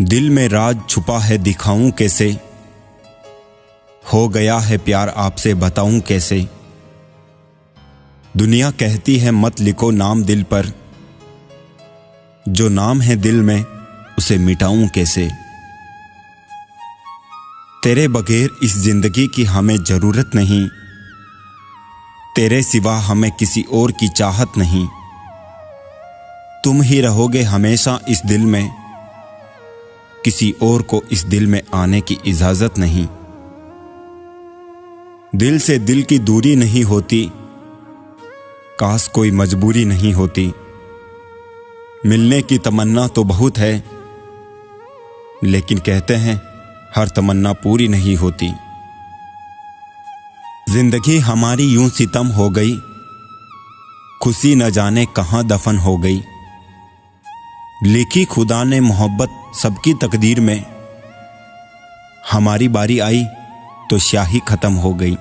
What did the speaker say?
दिल में राज छुपा है दिखाऊं कैसे, हो गया है प्यार आपसे बताऊं कैसे। दुनिया कहती है मत लिखो नाम दिल पर, जो नाम है दिल में उसे मिटाऊं कैसे। तेरे बगैर इस जिंदगी की हमें जरूरत नहीं, तेरे सिवा हमें किसी और की चाहत नहीं। तुम ही रहोगे हमेशा इस दिल में, किसी और को इस दिल में आने की इजाजत नहीं। दिल से दिल की दूरी नहीं होती, काश कोई मजबूरी नहीं होती। मिलने की तमन्ना तो बहुत है, लेकिन कहते हैं हर तमन्ना पूरी नहीं होती। जिंदगी हमारी यूं सितम हो गई, खुशी न जाने कहां दफन हो गई। लिखी खुदा ने मोहब्बत सबकी तकदीर में, हमारी बारी आई तो स्याही खत्म हो गई।